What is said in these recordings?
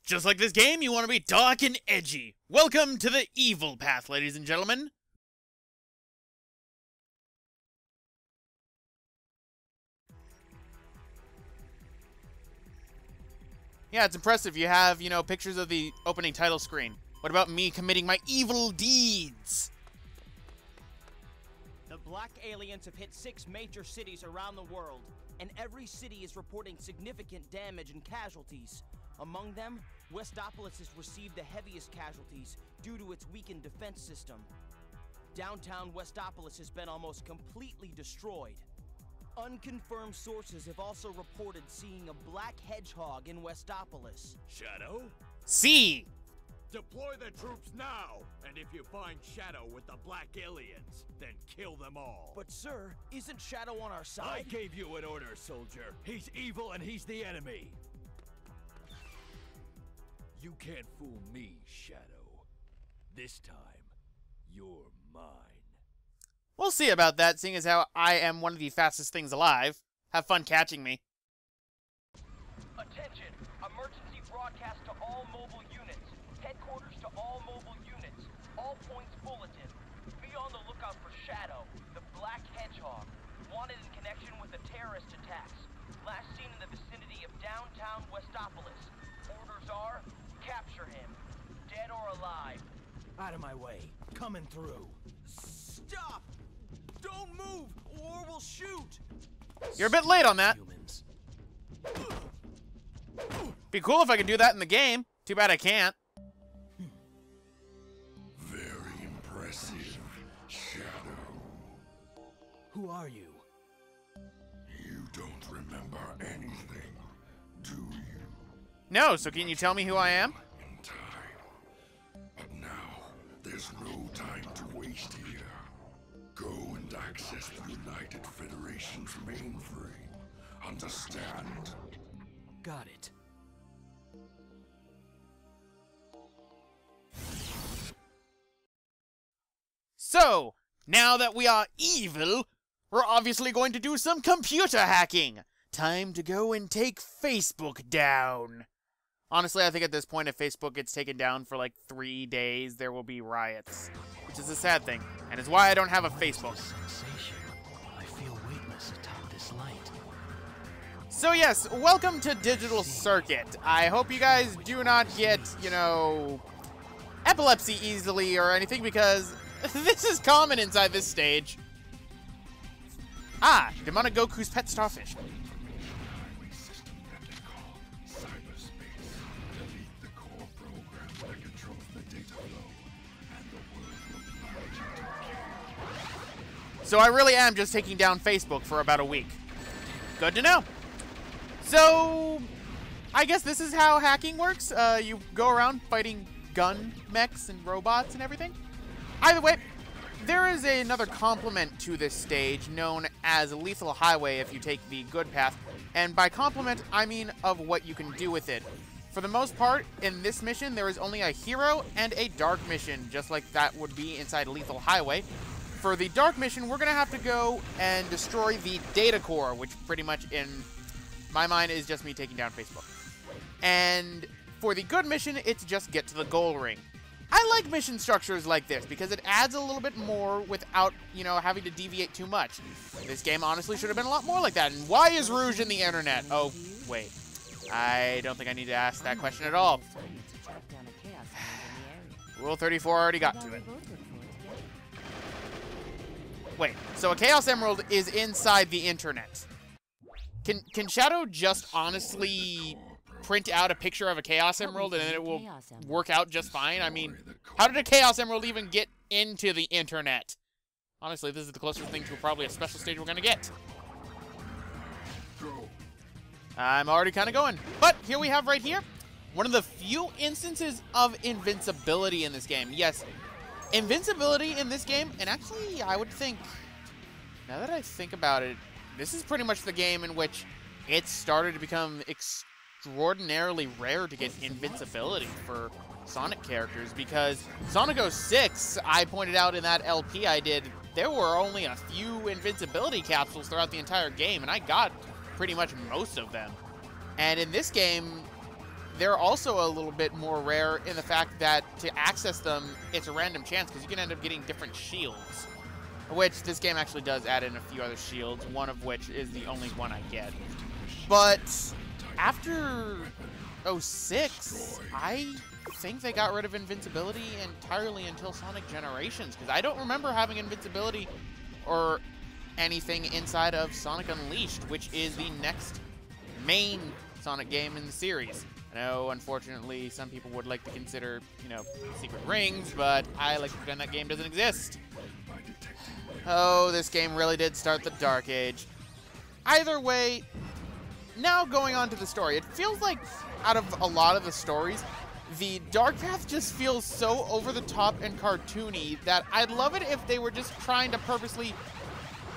Just like this game, you want to be dark and edgy. Welcome to the evil path, ladies and gentlemen. Yeah, it's impressive. You have, pictures of the opening title screen. What about me committing my evil deeds? The black aliens have hit 6 major cities around the world, and every city is reporting significant damage and casualties. Among them, Westopolis has received the heaviest casualties due to its weakened defense system. Downtown Westopolis has been almost completely destroyed. Unconfirmed sources have also reported seeing a black hedgehog in Westopolis. Shadow? See. Deploy the troops now! And if you find Shadow with the black aliens, then kill them all. But sir, isn't Shadow on our side? I gave you an order, soldier. He's evil and he's the enemy. You can't fool me, Shadow. This time, you're mine. We'll see about that, seeing as how I am one of the fastest things alive. Have fun catching me. Attention! Emergency broadcast to all mobile units. Headquarters to all mobile units. All points bulletin. Be on the lookout for Shadow, the black hedgehog. Wanted in connection with the terrorist attacks. Last seen in the vicinity of downtown Westopolis. Orders are, capture him. Dead or alive. Out of my way. Coming through. Stop! Don't move, or we'll shoot! You're a bit late on that. Humans. Be cool if I could do that in the game. Too bad I can't. Very impressive, Shadow. Who are you? You don't remember anything, do you? No, so can you tell me who I am? In time. But now, there's no time to waste here. Go and access the United Federation's mainframe. Understand? Got it. So, now that we are evil, we're obviously going to do some computer hacking. Time to go and take Facebook down. Honestly, I think at this point, if Facebook gets taken down for like 3 days, there will be riots. Which is a sad thing, and is why I don't have a Facebook. I feel weakness atop this light. So yes, welcome to Digital Circuit. I hope you guys do not get, epilepsy easily or anything, because this is common inside this stage. Ah, Demonic Goku's pet starfish. So I really am just taking down Facebook for about a week. Good to know. So, I guess this is how hacking works. You go around fighting gun mechs and robots and everything. Either way, there is another complement to this stage known as Lethal Highway if you take the good path. And by complement, I mean of what you can do with it. For the most part, in this mission, there is only a hero and a dark mission, just like that would be inside Lethal Highway. For the dark mission, we're going to have to go and destroy the data core, which pretty much in my mind is just me taking down Facebook. And for the good mission, it's just get to the goal ring. I like mission structures like this because it adds a little bit more without, having to deviate too much. This game honestly should have been a lot more like that. And why is Rouge in the internet? Oh, wait. I don't think I need to ask that question at all. Rule 34 already got to it. Wait, so a Chaos Emerald is inside the internet. Can Shadow just honestly print out a picture of a Chaos Emerald and then it will work out just fine? I mean, how did a Chaos Emerald even get into the internet? Honestly, this is the closest thing to probably a special stage we're gonna get. I'm already kind of going. But here we have right here, one of the few instances of invincibility in this game. Yes, invincibility in this game, and actually, I would think, now that I think about it, this is pretty much the game in which it started to become extraordinarily rare to get invincibility for Sonic characters, because Sonic 06, I pointed out in that LP I did, there were only a few invincibility capsules throughout the entire game, and I got pretty much most of them. And in this game, they're also a little bit more rare in the fact that to access them, it's a random chance because you can end up getting different shields, which this game actually does add in a few other shields, one of which is the only one I get. But after 06, I think they got rid of invincibility entirely until Sonic Generations, because I don't remember having invincibility or anything inside of Sonic Unleashed, which is the next main Sonic game in the series. I know, unfortunately, some people would like to consider, you know, secret rings, but I like to pretend that game doesn't exist. Oh, this game really did start the Dark Age. Either way, now going on to the story, it feels like out of a lot of the stories, the Dark Path just feels so over the top and cartoony that I'd love it if they were just trying to purposely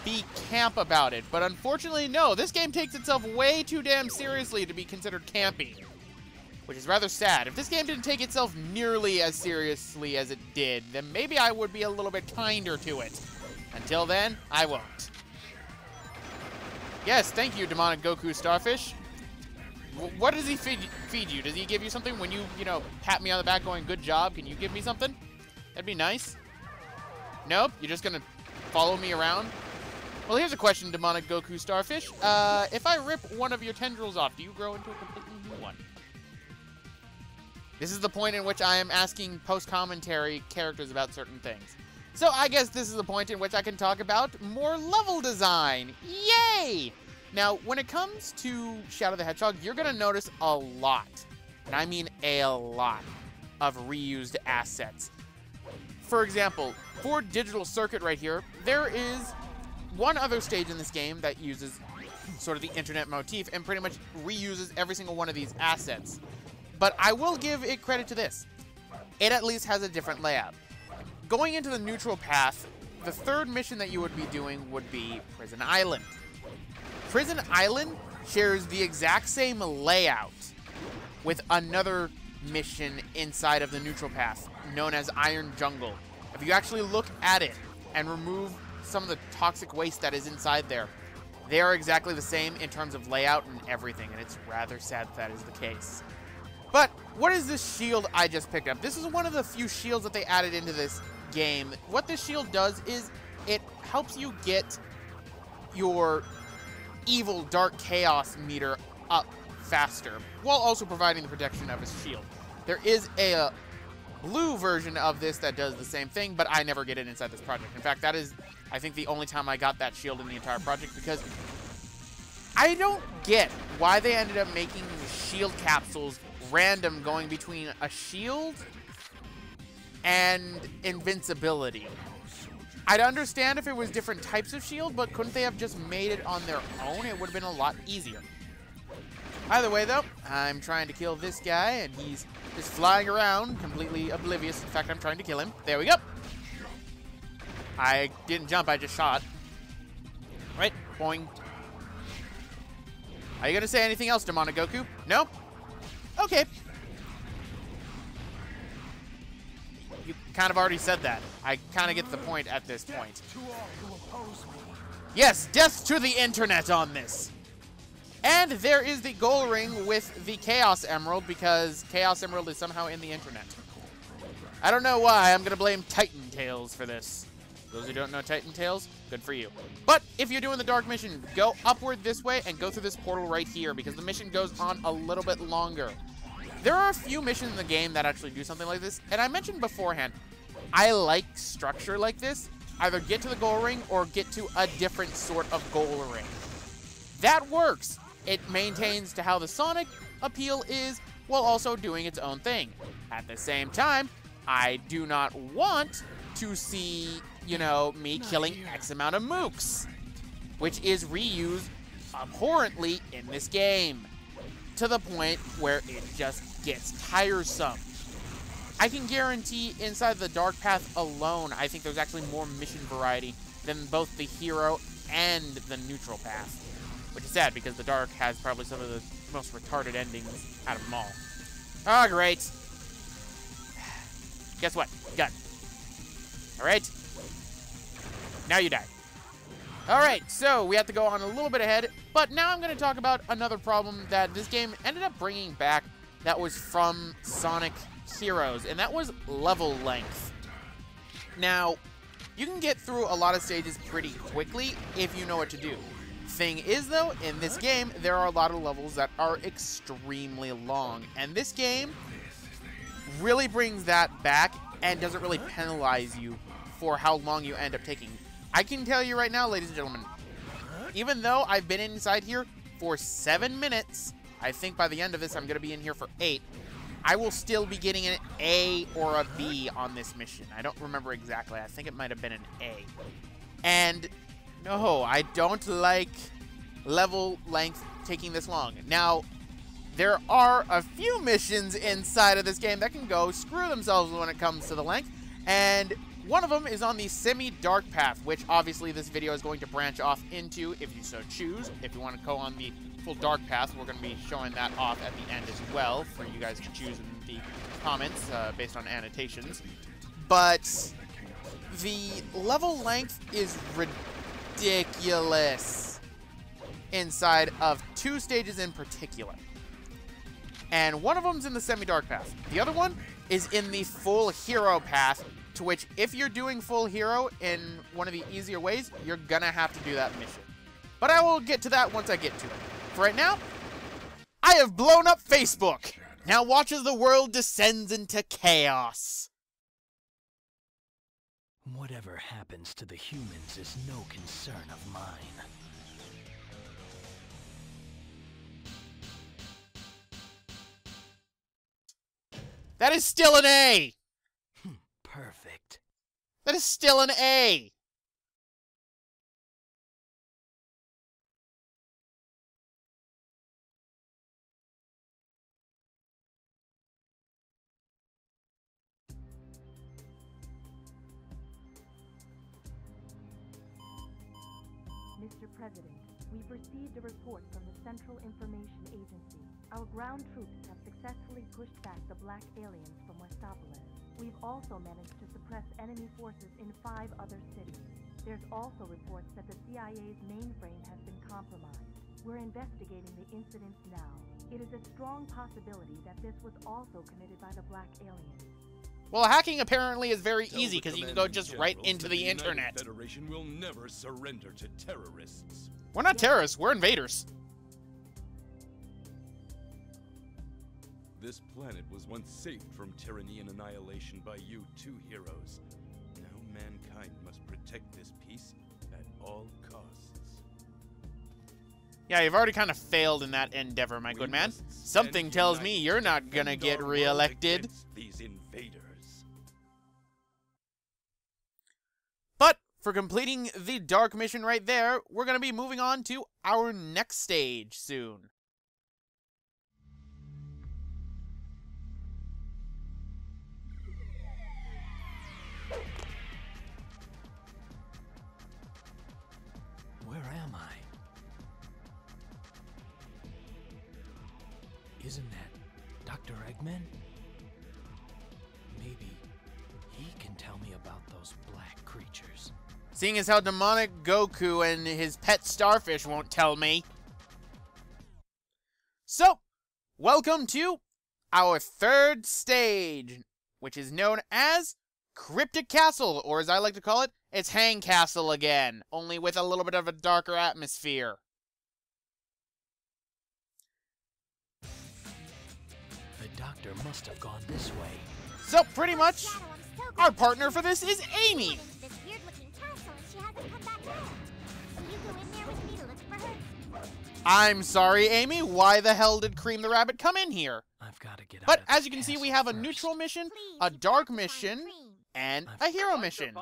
be camp about it. But unfortunately, no, this game takes itself way too damn seriously to be considered campy, which is rather sad. If this game didn't take itself nearly as seriously as it did, then maybe I would be a little bit kinder to it. Until then, I won't. Yes, thank you, Demonic Goku Starfish. What does he feed you? Does he give you something when you know, pat me on the back going, good job? Can you give me something? That'd be nice. Nope, you're just gonna follow me around? Well, here's a question, Demonic Goku Starfish. If I rip one of your tendrils off, do you grow into a completely new one? This is the point in which I am asking post-commentary characters about certain things. So I guess this is the point in which I can talk about more level design. Yay! Now, when it comes to Shadow the Hedgehog, you're going to notice a lot, and I mean a lot, of reused assets. For example, for Digital Circuit right here, there is one other stage in this game that uses sort of the internet motif and pretty much reuses every single one of these assets. But I will give it credit to this. It at least has a different layout. Going into the neutral path, the third mission that you would be doing would be Prison Island. Prison Island shares the exact same layout with another mission inside of the neutral path, known as Iron Jungle. If you actually look at it and remove some of the toxic waste that is inside there, they are exactly the same in terms of layout and everything, and it's rather sad that is the case. But what is this shield I just picked up? This is one of the few shields that they added into this game. What this shield does is it helps you get your evil dark chaos meter up faster, while also providing the protection of his shield. There is a blue version of this that does the same thing, but I never get it inside this project. In fact, that is, I think, the only time I got that shield in the entire project, because I don't get why they ended up making shield capsules random, going between a shield and invincibility. I'd understand if it was different types of shield, but couldn't they have just made it on their own? It would have been a lot easier. Either way, though, I'm trying to kill this guy, and he's just flying around, completely oblivious. In fact, I'm trying to kill him. There we go. I didn't jump, I just shot. Right, boing. Are you going to say anything else, Demonic Goku? No? Okay. You kind of already said that. I kind of get the point at this point. Yes, death to the internet on this. And there is the goal ring with the Chaos Emerald, because Chaos Emerald is somehow in the internet. I don't know why. I'm going to blame Titan Tails for this. Those who don't know Titan Tails, good for you. But if you're doing the dark mission, go upward this way and go through this portal right here, because the mission goes on a little bit longer. There are a few missions in the game that actually do something like this, and I mentioned beforehand, I like structure like this. Either get to the goal ring or get to a different sort of goal ring. That works. It maintains to how the Sonic appeal is, while also doing its own thing. At the same time, I do not want to see, you know, me killing X amount of mooks, which is reused abhorrently in this game, to the point where it just gets tiresome. I can guarantee inside the Dark Path alone, I think there's actually more mission variety than both the Hero and the Neutral Path. Which is sad, because the Dark has probably some of the most retarded endings out of them all. Oh, great. Guess what? Gun. Alright. Now you die. Alright, so we have to go on a little bit ahead, but now I'm going to talk about another problem that this game ended up bringing back that was from Sonic Heroes, and that was level length. Now, you can get through a lot of stages pretty quickly if you know what to do. Thing is, though, in this game, there are a lot of levels that are extremely long, and this game really brings that back and doesn't really penalize you for how long you end up taking. I can tell you right now, ladies and gentlemen, even though I've been inside here for 7 minutes, I think by the end of this I'm going to be in here for 8, I will still be getting an A or a B on this mission. I don't remember exactly. I think it might have been an A. And no, I don't like level length taking this long. Now, there are a few missions inside of this game that can go screw themselves when it comes to the length, and one of them is on the semi-dark path, which obviously this video is going to branch off into if you so choose. If you want to go on the full dark path, we're going to be showing that off at the end as well for you guys to choose in the comments based on annotations. But the level length is ridiculous inside of 2 stages in particular. And one of them's in the semi-dark path. The other one is in the full hero path, to which if you're doing full hero in one of the easier ways, you're gonna have to do that mission. But I will get to that once I get to it. For right now, I have blown up Facebook. Now watch as the world descends into chaos. Whatever happens to the humans is no concern of mine. That is still an A. Perfect. That is still an A. Mr. President, we've received a report from the Central Information Agency. Our ground troops have successfully pushed back the black aliens from Westopolis. We've also managed to suppress enemy forces in 5 other cities. There's also reports that the CIA's mainframe has been compromised. We're investigating the incidents now. It is a strong possibility that this was also committed by the black aliens. Well, hacking apparently is very easy because you can go just right into the internet. The Federation will never surrender to terrorists. We're not terrorists, we're invaders. This planet was once saved from tyranny and annihilation by you 2 heroes. Now mankind must protect this peace at all costs. Yeah, you've already kind of failed in that endeavor, my good man. Something tells me you're not gonna get reelected. These invaders. But for completing the dark mission right there, we're gonna be moving on to our next stage soon. Where am I? Isn't that Dr. Eggman? Maybe he can tell me about those black creatures. Seeing as how demonic Goku and his pet starfish won't tell me. So, welcome to our 3rd stage, which is known as Cryptic Castle, or as I like to call it, it's Hang Castle again, only with a little bit of a darker atmosphere. The doctor must have gone this way. So, pretty much, our partner for this is Amy. I'm sorry, Amy, why the hell did Cream the Rabbit come in here? I've got to get out But of as this you can see, castle we have a first. neutral mission, a dark mission, and a hero mission.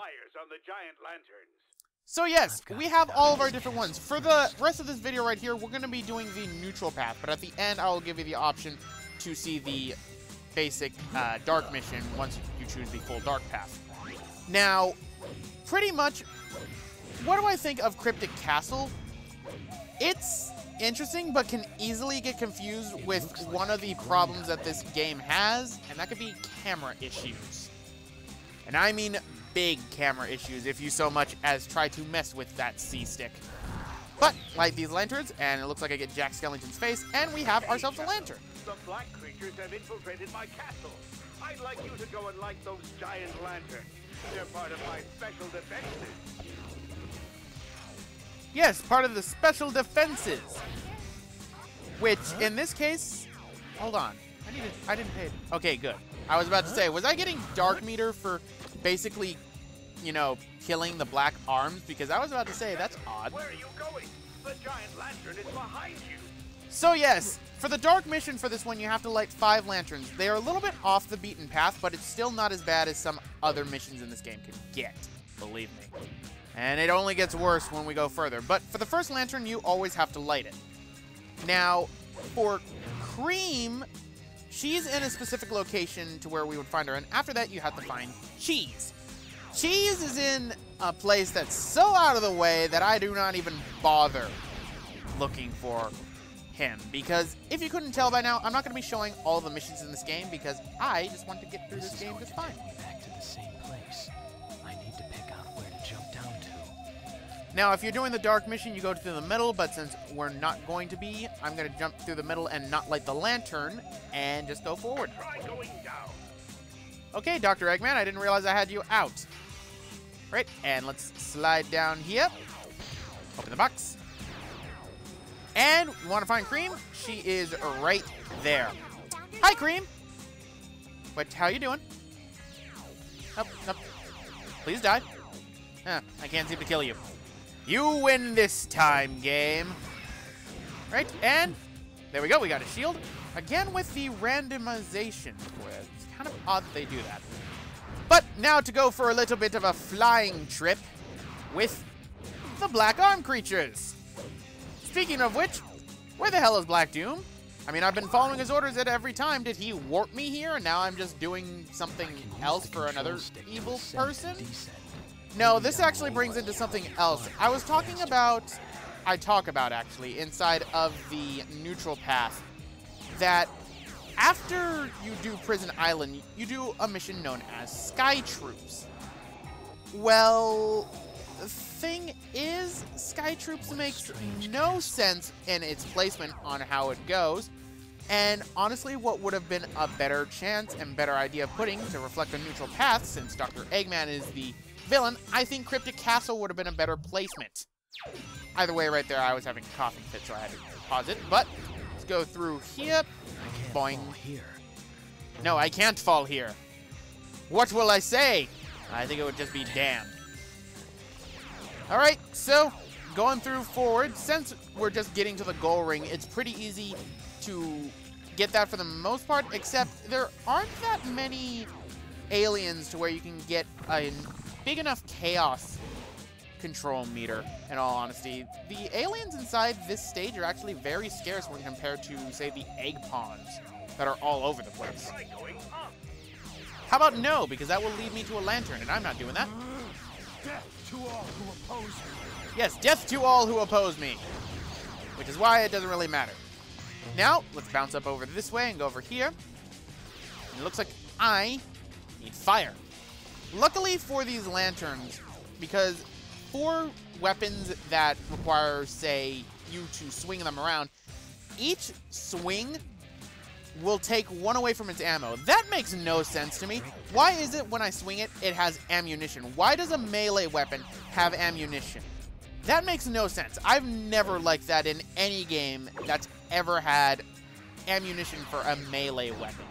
So yes, we have all of our different ones. For the rest of this video right here, we're going to be doing the neutral path, but at the end, I will give you the option to see the basic dark mission once you choose the full dark path. Now, pretty much, what do I think of Cryptic Castle? It's interesting, but can easily get confused with one of the problems that this game has, and that could be camera issues. And I mean big camera issues if you so much as try to mess with that C-stick. But light these lanterns, and it looks like I get Jack Skellington's face, and we have ourselves a lantern. The black creatures creatures have infiltrated my castle. I'd like you to go and light those giant lanterns. They're part of my special defenses. Yes, part of the special defenses. Which, in this case... Hold on. I didn't pay... Okay, good. I was about to say, was I getting dark meter for basically, you know, killing the black arms? Because I was about to say, that's odd. Where are you going? The giant lantern is behind you. So yes, for the dark mission for this one, you have to light 5 lanterns. They are a little bit off the beaten path, but it's still not as bad as some other missions in this game can get. Believe me. And it only gets worse when we go further. But for the first lantern, you always have to light it. Now, for Cream, she's in a specific location to where we would find her, and after that, you have to find Cheese. Cheese is in a place that's so out of the way that I do not even bother looking for him, because if you couldn't tell by now, I'm not going to be showing all the missions in this game because I just want to get through this game just fine. Back to the same place. I need to pick out where to jump down to. Now, if you're doing the dark mission, you go through the middle, but since we're not going to be, I'm going to jump through the middle and not light the lantern and just go forward. Try going down. Okay, Dr. Eggman, I didn't realize I had you out. Right, and let's slide down here. Open the box. And we want to find Cream. She is right there. Hi, Cream. What? How you doing? Nope, nope. Please die. I can't seem to kill you. You win this time, game. Right, and there we go. We got a shield. Again with the randomization for it. It's kind of odd that they do that. But now to go for a little bit of a flying trip with the Black Arm creatures. Speaking of which, where the hell is Black Doom? I mean, I've been following his orders at every time. Did he warp me here and now I'm just doing something else for another evil person? No, this actually brings into something else. I talk about actually inside of the neutral path that after you do Prison Island, you do a mission known as Sky Troops. Well, the thing is, Sky Troops makes no sense in its placement on how it goes. And honestly, what would have been a better chance and better idea of putting to reflect a neutral path, since Dr. Eggman is the villain, I think Cryptic Castle would have been a better placement. Either way, right there, I was having a coughing fit, so I had to pause it. But let's go through here. Boing. Here. No, I can't fall here. What will I say? I think it would just be damn. Alright, so going through forward, since we're just getting to the goal ring, it's pretty easy to get that for the most part, except there aren't that many aliens to where you can get a big enough chaos control meter, in all honesty. The aliens inside this stage are actually very scarce when compared to, say, the egg pawns that are all over the place. Try going up. How about no, because that will lead me to a lantern, and I'm not doing that. Death to all who oppose me. Yes, death to all who oppose me. Which is why it doesn't really matter. Now, let's bounce up over this way and go over here. And it looks like I need fire. Luckily for these lanterns, because for weapons that require, say, you to swing them around, each swing will take one away from its ammo. That makes no sense to me. Why is it when I swing it, it has ammunition? Why does a melee weapon have ammunition? That makes no sense. I've never liked that in any game that's ever had ammunition for a melee weapon.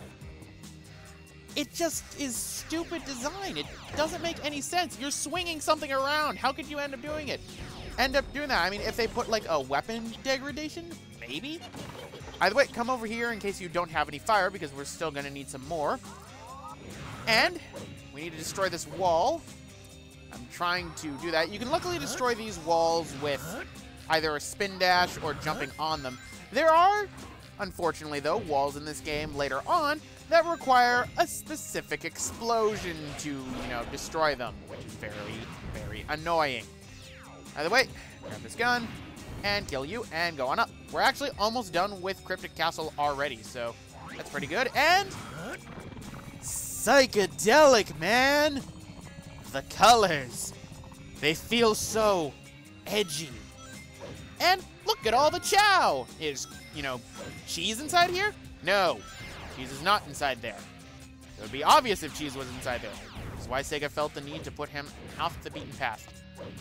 It just is stupid design. It doesn't make any sense. You're swinging something around. How could you end up doing it? End up doing that? I mean, if they put like a weapon degradation, maybe? Either way, come over here in case you don't have any fire, because we're still going to need some more. And we need to destroy this wall. I'm trying to do that. You can luckily destroy these walls with either a spin dash or jumping on them. There are, unfortunately though, walls in this game later on that require a specific explosion to, you know, destroy them, which is very, very annoying. Either way, grab this gun and kill you and go on up. We're actually almost done with Cryptic Castle already, so that's pretty good. And psychedelic, man! The colors, they feel so edgy. And look at all the chow. Is, you know, cheese inside here? No. Cheese is not inside there. It would be obvious if Cheese was inside there. That's why Sega felt the need to put him off the beaten path.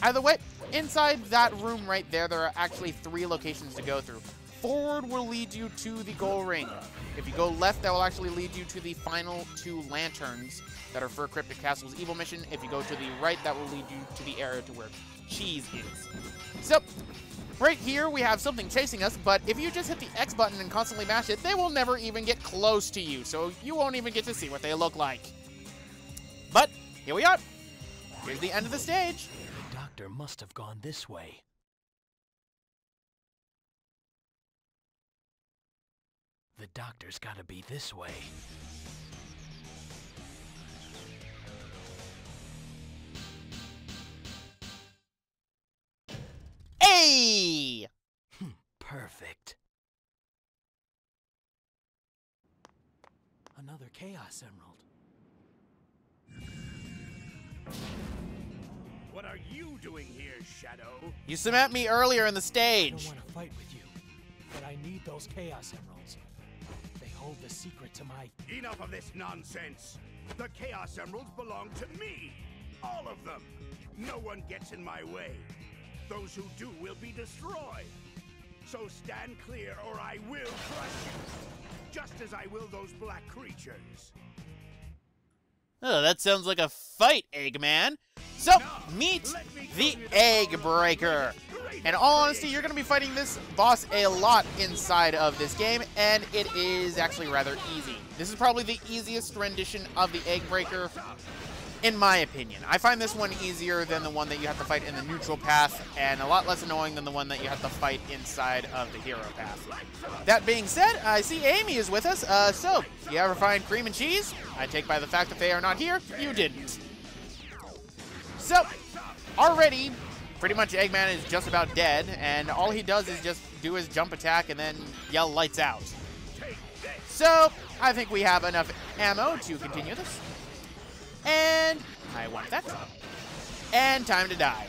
Either way, inside that room right there, there are actually 3 locations to go through. Forward will lead you to the goal ring. If you go left, that will actually lead you to the final 2 lanterns that are for Cryptic Castle's evil mission. If you go to the right, that will lead you to the area to where Cheese is. So, right here, we have something chasing us, but if you just hit the X button and constantly mash it, they will never even get close to you, so you won't even get to see what they look like. But, here we are. Here's the end of the stage. The doctor must have gone this way. The doctor's gotta be this way. Hey! Perfect. Another Chaos Emerald. What are you doing here, Shadow? You met me earlier in the I stage. don't want to fight with you, but I need those Chaos Emeralds. They hold the secret to my... Enough of this nonsense! The Chaos Emeralds belong to me! All of them! No one gets in my way. Those who do will be destroyed. So stand clear or I will crush you. Just as I will those black creatures. Oh, that sounds like a fight, Eggman. So, meet the Egg Breaker. In all honesty, you're going to be fighting this boss a lot inside of this game, and it is actually rather easy. This is probably the easiest rendition of the Egg Breaker, in my opinion. I find this one easier than the one that you have to fight in the neutral path, and a lot less annoying than the one that you have to fight inside of the hero path. That being said, I see Amy is with us, so, you ever find Cream and Cheese? I take by the fact that they are not here, you didn't. So, already, pretty much Eggman is just about dead, and all he does is just do his jump attack and then yell lights out. So, I think we have enough ammo to continue this. And I want that. And time to die.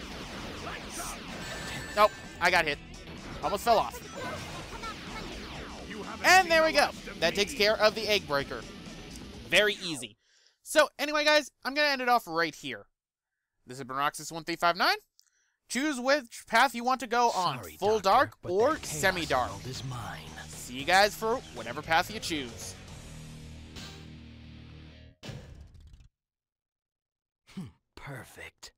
Nope, I got hit. Almost fell off. And there we go. That takes care of the Egg Breaker. Very easy. So, anyway, guys, I'm going to end it off right here. This is Bronoxis1359. Choose which path you want to go on, Sorry, full Doctor, dark but or that Chaos semi-dark. Emerald is mine. See you guys for whatever path you choose. Perfect.